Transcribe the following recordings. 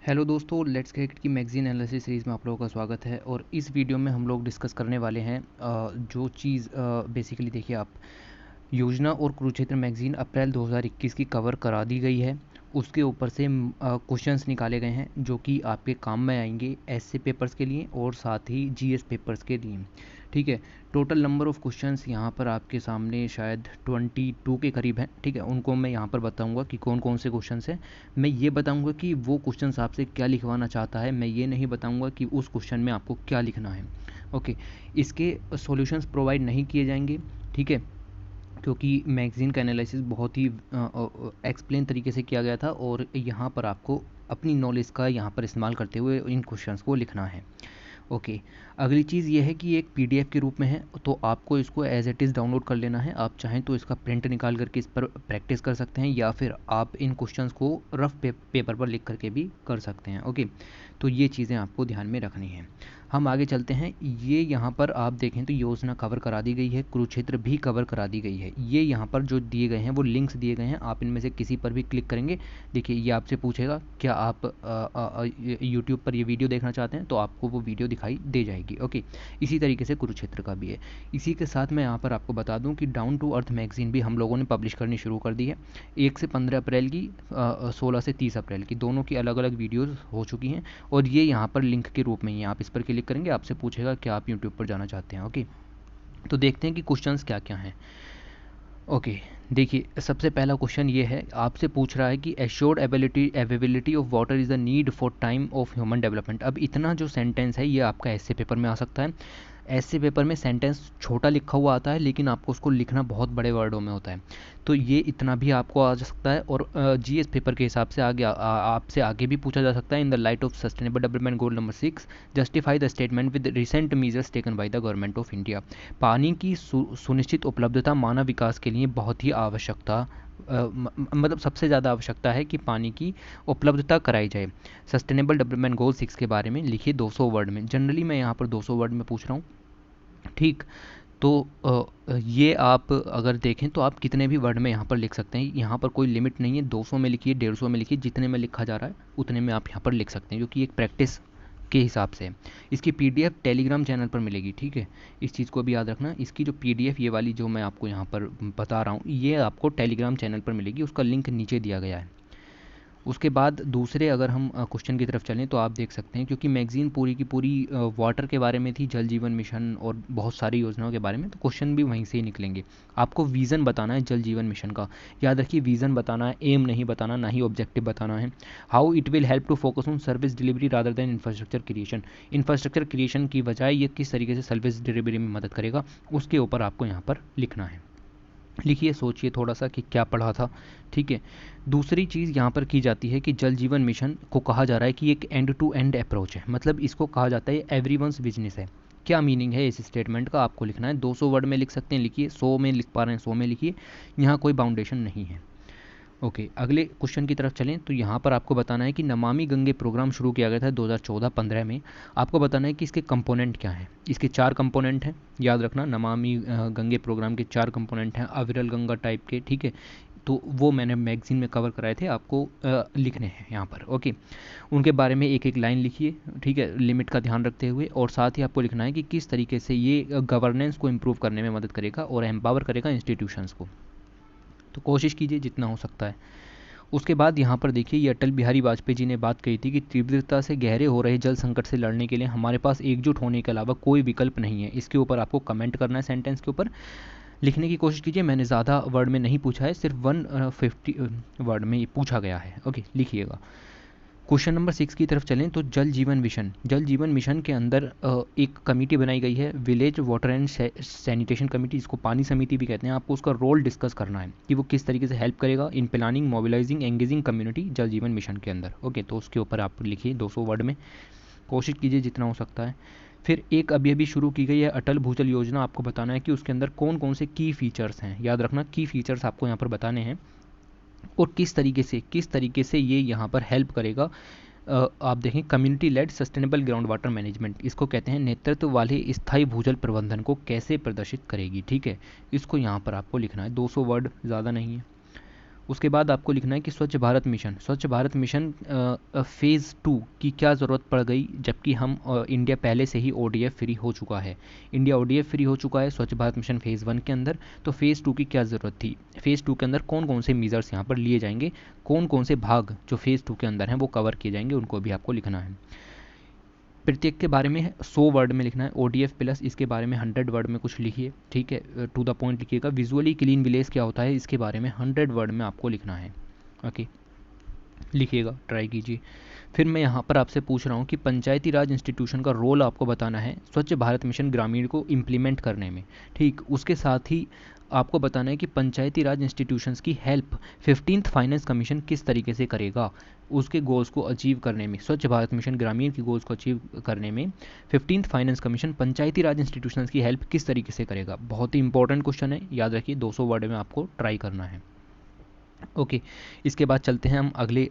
Hello दोस्तों, let's cricket की magazine analysis series में आप लोगों का स्वागत है। और इस वीडियो में हम लोग डिस्कस करने वाले हैं जो चीज़ बेसिकली देखिए आप, योजना और कुरुक्षेत्र मैगज़ीन अप्रैल 2021 की कवर करा दी गई है। उसके ऊपर से क्वेश्चंस निकाले गए हैं जो कि आपके काम में आएंगे ऐसे पेपर्स के लिए और साथ ही जीएस पेपर्स के लिए। ठीक है, टोटल नंबर ऑफ़ क्वेश्चंस यहाँ पर आपके सामने शायद 22 के करीब हैं। ठीक है, उनको मैं यहाँ पर बताऊँगा कि कौन कौन से क्वेश्चंस हैं। मैं ये बताऊँगा कि वो क्वेश्चंस आपसे क्या लिखवाना चाहता है, मैं ये नहीं बताऊँगा कि उस क्वेश्चन में आपको क्या लिखना है। ओके, इसके सॉल्यूशंस प्रोवाइड नहीं किए जाएंगे। ठीक है, क्योंकि मैगज़ीन का एनालिसिस बहुत ही एक्सप्लेन तरीके से किया गया था और यहाँ पर आपको अपनी नॉलेज का यहाँ पर इस्तेमाल करते हुए इन क्वेश्चंस को लिखना है। ओके, अगली चीज़ ये है कि ये एक पीडीएफ के रूप में है, तो आपको इसको एज इट इज़ डाउनलोड कर लेना है। आप चाहें तो इसका प्रिंट निकाल करके इस पर प्रैक्टिस कर सकते हैं या फिर आप इन क्वेश्चंस को रफ पेपर पर लिख करके भी कर सकते हैं। ओके, तो ये चीज़ें आपको ध्यान में रखनी हैं। हम आगे चलते हैं। ये यहाँ पर आप देखें तो योजना कवर करा दी गई है, कुरुक्षेत्र भी कवर करा दी गई है। ये यहाँ पर जो दिए गए हैं वो लिंक्स दिए गए हैं, आप इनमें से किसी पर भी क्लिक करेंगे। देखिए, ये आपसे पूछेगा क्या आप यूट्यूब पर ये वीडियो देखना चाहते हैं, तो आपको वो वीडियो दिखाई दे जाएगी। ओके, इसी तरीके से कुरुक्षेत्र का भी है। इसी के साथ मैं यहाँ पर आपको बता दूँ कि डाउन टू अर्थ मैगज़ीन भी हम लोगों ने पब्लिश करनी शुरू कर दी है। 1 से 15 अप्रैल की, 16 से 30 अप्रैल की, दोनों की अलग अलग वीडियोज़ हो चुकी हैं और ये यहाँ पर लिंक के रूप में ही है। आप इस पर क्लिक करेंगे, आपसे पूछेगा क्या आप यूट्यूब पर जाना चाहते हैं। ओके, तो देखते हैं कि क्वेश्चंस क्या क्या हैं। ओके, देखिए सबसे पहला क्वेश्चन ये है, आपसे पूछ रहा है कि assured availability of water is the need for time of human development. अब इतना जो सेंटेंस है ये आपका ऐसे पेपर में आ सकता है। ऐसे पेपर में सेंटेंस छोटा लिखा हुआ आता है लेकिन आपको उसको लिखना बहुत बड़े वर्डों में होता है, तो ये इतना भी आपको आ सकता है। और जीएस पेपर के हिसाब से आगे आपसे आगे भी पूछा जा सकता है। In the light of sustainable development goal number 6, justify the statement with recent measures taken by the government of India. पानी की सुनिश्चित उपलब्धता मानव विकास के लिए बहुत ही आवश्यकता, मतलब सबसे ज़्यादा आवश्यकता है कि पानी की उपलब्धता कराई जाए। सस्टेनेबल डेवलपमेंट गोल 6 के बारे में लिखिए 200 वर्ड में। जनरली मैं यहाँ पर 200 वर्ड में पूछ रहा हूँ। ठीक, तो ये आप अगर देखें तो आप कितने भी वर्ड में यहाँ पर लिख सकते हैं। यहाँ पर कोई लिमिट नहीं है, 200 में लिखिए, 150 में लिखिए, जितने में लिखा जा रहा है उतने में आप यहाँ पर लिख सकते हैं, क्योंकि एक प्रैक्टिस के हिसाब से है। इसकी पीडीएफ टेलीग्राम चैनल पर मिलेगी। ठीक है, इस चीज़ को भी याद रखना। इसकी जो पीडीएफ ये वाली जो मैं आपको यहाँ पर बता रहा हूँ, ये आपको टेलीग्राम चैनल पर मिलेगी, उसका लिंक नीचे दिया गया है। उसके बाद दूसरे अगर हम क्वेश्चन की तरफ चलें तो आप देख सकते हैं, क्योंकि मैगज़ीन पूरी की पूरी वाटर के बारे में थी, जल जीवन मिशन और बहुत सारी योजनाओं के बारे में, तो क्वेश्चन भी वहीं से ही निकलेंगे। आपको विज़न बताना है जल जीवन मिशन का, याद रखिए विज़न बताना है, एम नहीं बताना, ना ही ऑब्जेक्टिव बताना है। How it will help to focus on service delivery rather than infrastructure creation. Infrastructure creation की बजाय ये किस तरीके से सर्विस डिलीवरी में मदद करेगा, उसके ऊपर आपको यहाँ पर लिखना है। लिखिए, सोचिए थोड़ा सा कि क्या पढ़ा था। ठीक है, दूसरी चीज़ यहाँ पर की जाती है कि जल जीवन मिशन को कहा जा रहा है कि एक एंड टू एंड अप्रोच है, मतलब इसको कहा जाता है एवरीवन्स बिजनेस है। क्या मीनिंग है इस स्टेटमेंट का, आपको लिखना है। 200 वर्ड में लिख सकते हैं, लिखिए। 100 में लिख पा रहे हैं 100 में लिखिए, यहाँ कोई बाउंडेशन नहीं है। ओके, अगले क्वेश्चन की तरफ चलें तो यहाँ पर आपको बताना है कि नमामि गंगे प्रोग्राम शुरू किया गया था 2014-15 में। आपको बताना है कि इसके कंपोनेंट क्या हैं। इसके 4 कंपोनेंट हैं, याद रखना। नमामि गंगे प्रोग्राम के 4 कंपोनेंट हैं, अविरल गंगा टाइप के। ठीक है, तो वो मैंने मैगजीन में कवर कराए थे, आपको लिखने हैं यहाँ पर। ओके, उनके बारे में एक एक लाइन लिखिए। ठीक है, लिमिट का ध्यान रखते हुए, और साथ ही आपको लिखना है कि किस तरीके से ये गवर्नेंस को इम्प्रूव करने में मदद करेगा और एम्पावर करेगा इंस्टीट्यूशंस को। तो कोशिश कीजिए जितना हो सकता है। उसके बाद यहाँ पर देखिए, ये अटल बिहारी वाजपेयी जी ने बात कही थी कि तीव्रता से गहरे हो रहे जल संकट से लड़ने के लिए हमारे पास एकजुट होने के अलावा कोई विकल्प नहीं है। इसके ऊपर आपको कमेंट करना है, सेंटेंस के ऊपर लिखने की कोशिश कीजिए। मैंने ज़्यादा वर्ड में नहीं पूछा है, सिर्फ 150 वर्ड में ये पूछा गया है। ओके, लिखिएगा। क्वेश्चन नंबर 6 की तरफ चलें तो जल जीवन मिशन। जल जीवन मिशन के अंदर एक कमेटी बनाई गई है, village water and sanitation committee, इसको पानी समिति भी कहते हैं। आपको उसका रोल डिस्कस करना है कि वो किस तरीके से हेल्प करेगा in planning, mobilising, engaging community जल जीवन मिशन के अंदर। ओके, तो उसके ऊपर आप लिखिए 200 वर्ड में, कोशिश कीजिए जितना हो सकता है। फिर एक अभी अभी शुरू की गई है अटल भूजल योजना, आपको बताना है कि उसके अंदर कौन कौन से की फीचर्स हैं। याद रखना, की फीचर्स आपको यहाँ पर बताने हैं और किस तरीके से ये यहाँ पर हेल्प करेगा। आप देखें, community lead sustainable ground water management, इसको कहते हैं नेतृत्व वाले स्थायी भूजल प्रबंधन को कैसे प्रदर्शित करेगी। ठीक है, इसको यहाँ पर आपको लिखना है, 200 वर्ड, ज़्यादा नहीं है। उसके बाद आपको लिखना है कि स्वच्छ भारत मिशन फेज़ 2 की क्या ज़रूरत पड़ गई, जबकि हम इंडिया पहले से ही ODF फ्री हो चुका है। इंडिया ODF फ्री हो चुका है स्वच्छ भारत मिशन फेज़ 1 के अंदर, तो फेज़ 2 की क्या ज़रूरत थी। फेज़ 2 के अंदर कौन कौन से मेजर्स यहाँ पर लिए जाएंगे, कौन कौन से भाग जो फेज़ 2 के अंदर हैं वो कवर किए जाएंगे, उनको भी आपको लिखना है। प्रत्येक के बारे में 100 वर्ड में लिखना है। ODF प्लस इसके बारे में 100 वर्ड में कुछ लिखिए, ठीक है, टू द पॉइंट लिखिएगा। विजुअली क्लीन विलेज क्या होता है, इसके बारे में 100 वर्ड में आपको लिखना है। ओके, लिखिएगा, ट्राई कीजिए। फिर मैं यहाँ पर आपसे पूछ रहा हूँ कि पंचायती राज इंस्टीट्यूशन का रोल आपको बताना है स्वच्छ भारत मिशन ग्रामीण को इम्प्लीमेंट करने में, ठीक। उसके साथ ही आपको बताना है कि पंचायती राज इंस्टीट्यूशंस की हेल्प 15th फाइनेंस कमीशन किस तरीके से करेगा उसके गोल्स को अचीव करने में। स्वच्छ भारत मिशन ग्रामीण की गोल्स को अचीव करने में 15th फाइनेंस कमीशन पंचायती राज इंस्टीट्यूशंस की हेल्प किस तरीके से करेगा। बहुत ही इंपॉर्टेंट क्वेश्चन है, याद रखिए, 200 वर्ड में आपको ट्राई करना है। ओके, इसके बाद चलते हैं हम अगले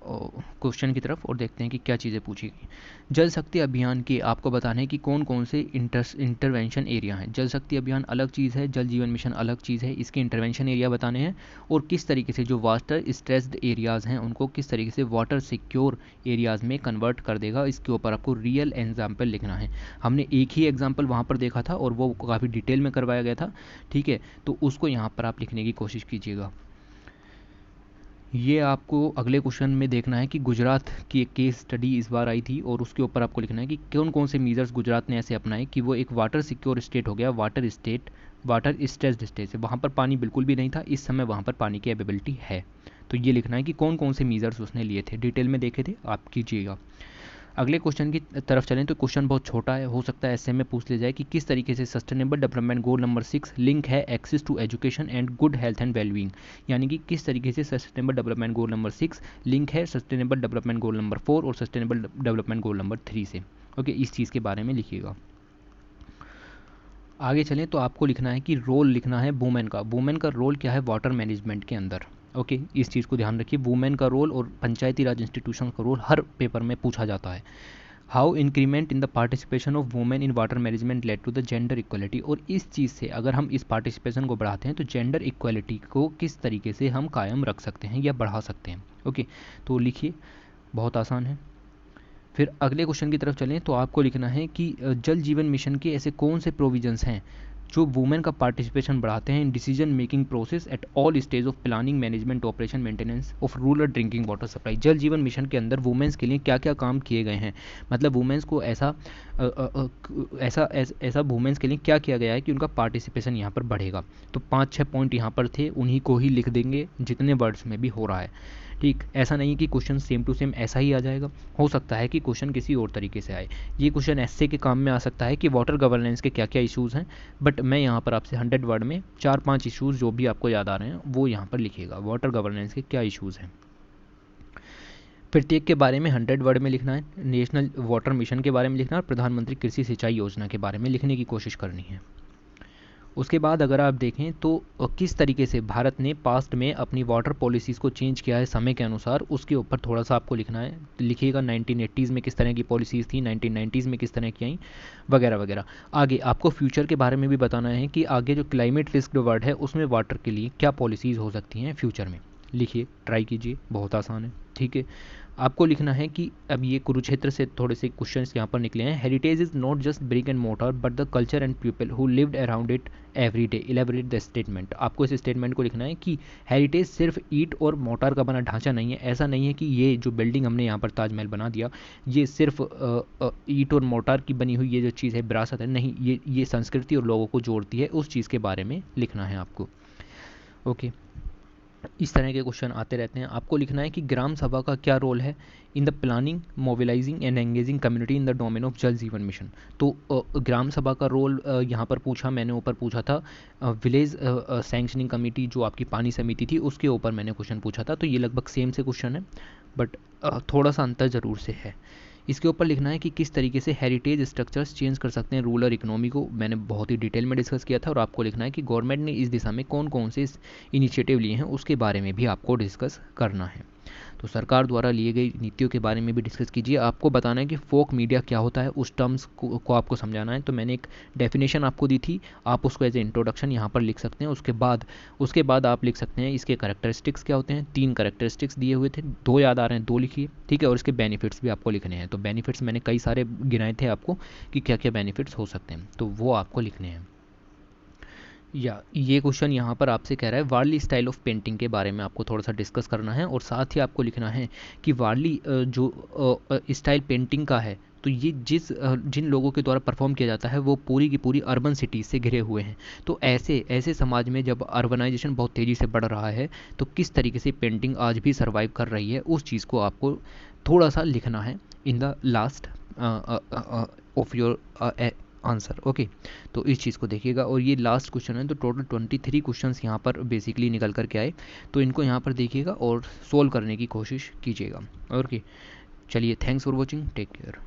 क्वेश्चन की तरफ और देखते हैं कि क्या चीज़ें पूछी गई। जल शक्ति अभियान के आपको बताना है कि कौन कौन से इंटरवेंशन एरिया हैं। जल शक्ति अभियान अलग चीज़ है, जल जीवन मिशन अलग चीज़ है, इसके इंटरवेंशन एरिया बताने हैं और किस तरीके से जो वाटर स्ट्रेस्ड एरियाज़ हैं उनको किस तरीके से वाटर सिक्योर एरियाज़ में कन्वर्ट कर देगा। इसके ऊपर आपको रियल एग्जाम्पल लिखना है। हमने एक ही एग्जाम्पल वहाँ पर देखा था और वो काफ़ी डिटेल में करवाया गया था, ठीक है, तो उसको यहाँ पर आप लिखने की कोशिश कीजिएगा। ये आपको अगले क्वेश्चन में देखना है कि गुजरात की एक केस स्टडी इस बार आई थी और उसके ऊपर आपको लिखना है कि कौन कौन से मीजर्स गुजरात ने ऐसे अपनाए कि वो एक वाटर सिक्योर स्टेट हो गया, वाटर स्ट्रेस्ड स्टेट है। वहाँ पर पानी बिल्कुल भी नहीं था, इस समय वहाँ पर पानी की अवेलेबिलिटी है। तो ये लिखना है कि कौन कौन से मीजर्स उसने लिए थे, डिटेल में देखे थे, आप कीजिएगा। अगले क्वेश्चन की तरफ चलें तो क्वेश्चन बहुत छोटा है, हो सकता है ऐसे में पूछ ले जाए कि किस तरीके से sustainable development goal number 6 link है access to education and good health and wellbeing. यानी कि किस तरीके से sustainable development goal number 6 link है सस्टेनेबल डेवलपमेंट गोल नंबर 4 और सस्टेनेबल डेवलपमेंट गोल नंबर 3 से। ओके, इस चीज़ के बारे में लिखिएगा। आगे चलें तो आपको लिखना है कि रोल लिखना है वुमेन का रोल क्या है वाटर मैनेजमेंट के अंदर। ओके, इस चीज़ को ध्यान रखिए, वुमेन का रोल और पंचायती राज इंस्टीट्यूशन का रोल हर पेपर में पूछा जाता है। How increment in the participation of women in water management led to the gender equality. और इस चीज़ से अगर हम इस पार्टिसिपेशन को बढ़ाते हैं तो जेंडर इक्वलिटी को किस तरीके से हम कायम रख सकते हैं या बढ़ा सकते हैं। ओके, तो लिखिए, बहुत आसान है। फिर अगले क्वेश्चन की तरफ चलें तो आपको लिखना है कि जल जीवन मिशन के ऐसे कौन से प्रोविजंस हैं जो वुमेन का पार्टिसिपेशन बढ़ाते हैं in decision making process at all stage of planning management operation maintenance of rural drinking water supply. जल जीवन मिशन के अंदर वुमेन्स के लिए क्या क्या काम किए गए हैं, मतलब वुमेन्स को ऐसा वुमेन्स के लिए क्या किया गया है कि उनका पार्टिसिपेशन यहाँ पर बढ़ेगा। तो 5-6 पॉइंट यहाँ पर थे, उन्हीं को ही लिख देंगे जितने वर्ड्स में भी हो रहा है, ठीक। ऐसा नहीं कि क्वेश्चन सेम टू सेम ऐसा ही आ जाएगा, हो सकता है कि क्वेश्चन किसी और तरीके से आए। ये क्वेश्चन ऐसे के काम में आ सकता है कि वाटर गवर्नेंस के क्या क्या इश्यूज़ हैं, बट मैं यहाँ पर आपसे 100 वर्ड में 4-5 इश्यूज़ जो भी आपको याद आ रहे हैं वो यहाँ पर लिखिएगा, वाटर गवर्नेंस के क्या इश्यूज़ हैं। प्रत्येक के बारे में 100 वर्ड में लिखना है। नेशनल वाटर मिशन के बारे में लिखना है और प्रधानमंत्री कृषि सिंचाई योजना के बारे में लिखने की कोशिश करनी है। उसके बाद अगर आप देखें तो किस तरीके से भारत ने पास्ट में अपनी वाटर पॉलिसीज़ को चेंज किया है समय के अनुसार, उसके ऊपर थोड़ा सा आपको लिखना है। लिखिएगा 1980s में किस तरह की पॉलिसीज़ थी, 1990s में किस तरह की आई, वगैरह वगैरह। आगे आपको फ्यूचर के बारे में भी बताना है कि आगे जो क्लाइमेट रिस्क वर्ड है उसमें वाटर के लिए क्या पॉलिसीज़ हो सकती हैं फ्यूचर में। लिखिए, ट्राई कीजिए, बहुत आसान है, ठीक है। आपको लिखना है कि अब ये कुरुक्षेत्र से थोड़े से क्वेश्चंस यहाँ पर निकले हैं। Heritage is not just brick and motor but the culture and people who lived around it every day. Elaborate the statement. आपको इस स्टेटमेंट को लिखना है कि हेरिटेज सिर्फ ईंट और मोटर का बना ढांचा नहीं है। ऐसा नहीं है कि ये जो बिल्डिंग हमने यहाँ पर ताजमहल बना दिया ये सिर्फ ईंट और मोटर की बनी हुई ये जो चीज़ है विरासत है, नहीं, ये संस्कृति और लोगों को जोड़ती है, उस चीज़ के बारे में लिखना है आपको। ओके, इस तरह के क्वेश्चन आते रहते हैं। आपको लिखना है कि ग्राम सभा का क्या रोल है in the planning mobilising and engaging community in the domain of जल जीवन मिशन। तो ग्राम सभा का रोल यहाँ पर पूछा, मैंने ऊपर पूछा था विलेज सैंक्शनिंग कमेटी जो आपकी पानी समिति थी उसके ऊपर मैंने क्वेश्चन पूछा था। तो ये लगभग सेम से क्वेश्चन है बट थोड़ा सा अंतर ज़रूर से है। इसके ऊपर लिखना है कि किस तरीके से हेरिटेज स्ट्रक्चर्स चेंज कर सकते हैं रूरल इकोनॉमी को, मैंने बहुत ही डिटेल में डिस्कस किया था। और आपको लिखना है कि गवर्नमेंट ने इस दिशा में कौन कौन से इनिशिएटिव लिए हैं उसके बारे में भी आपको डिस्कस करना है। तो सरकार द्वारा लिए गई नीतियों के बारे में भी डिस्कस कीजिए। आपको बताना है कि फोक मीडिया क्या होता है, उस टर्म्स को आपको समझाना है। तो मैंने एक डेफिनेशन आपको दी थी, आप उसको एज ए इंट्रोडक्शन यहाँ पर लिख सकते हैं। उसके बाद आप लिख सकते हैं इसके करेक्टरिस्टिक्स क्या होते हैं। 3 करेक्टरिस्टिक्स दिए हुए थे, 2 याद आ रहे हैं, 2 लिखिए, ठीक है। और इसके बेनिफिट्स भी आपको लिखने हैं। तो बेनिफिट्स मैंने कई सारे गिनाए थे आपको कि क्या क्या बेनिफिट्स हो सकते हैं, तो वो आपको लिखने हैं। या ये क्वेश्चन यहाँ पर आपसे कह रहा है वार्ली स्टाइल ऑफ पेंटिंग के बारे में आपको थोड़ा सा डिस्कस करना है, और साथ ही आपको लिखना है कि वार्ली जो स्टाइल पेंटिंग का है, तो ये जिन लोगों के द्वारा परफॉर्म किया जाता है वो पूरी की पूरी अर्बन सिटीज़ से घिरे हुए हैं। तो ऐसे ऐसे समाज में जब अर्बनाइजेशन बहुत तेज़ी से बढ़ रहा है, तो किस तरीके से पेंटिंग आज भी सर्वाइव कर रही है, उस चीज़ को आपको थोड़ा सा लिखना है in the last of your answer. Okay, तो इस चीज़ को देखिएगा। और ये लास्ट क्वेश्चन है, तो टोटल 23 क्वेश्चंस यहाँ पर बेसिकली निकल कर के आए, तो इनको यहाँ पर देखिएगा और सोल्व करने की कोशिश कीजिएगा। ओके, चलिए, thanks for watching, take care.